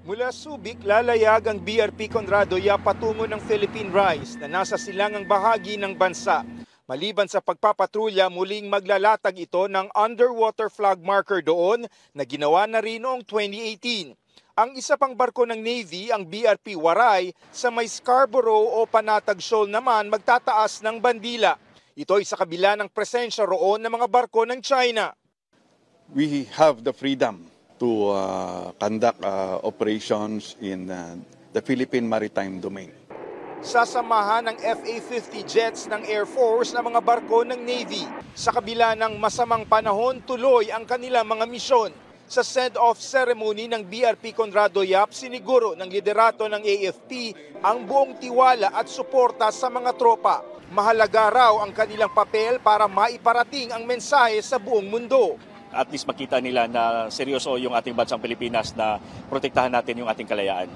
Mula Subic, lalayag ang BRP Conrado patungo ng Philippine Rise na nasa silangang bahagi ng bansa. Maliban sa pagpapatrolya, muling maglalatag ito ng underwater flag marker doon na ginawa na rin noong 2018. Ang isa pang barko ng Navy, ang BRP Waray, sa may Scarborough o Panatag Shoal naman magtataas ng bandila. Ito ay sa kabila ng presensya roon ng mga barko ng China. We have the freedom to conduct operations in the Philippine Maritime Domain. Sasamahan ng FA-50 jets ng Air Force ang mga barko ng Navy. Sa kabila ng masamang panahon, tuloy ang kanilang mga misyon. Sa send-off ceremony ng BRP Conrado Yap, siniguro ng liderato ng AFP ang buong tiwala at suporta sa mga tropa. Mahalaga raw ang kanilang papel para maiparating ang mensahe sa buong mundo. At least makita nila na seryoso yung ating bansang Pilipinas na protektahan natin yung ating kalayaan.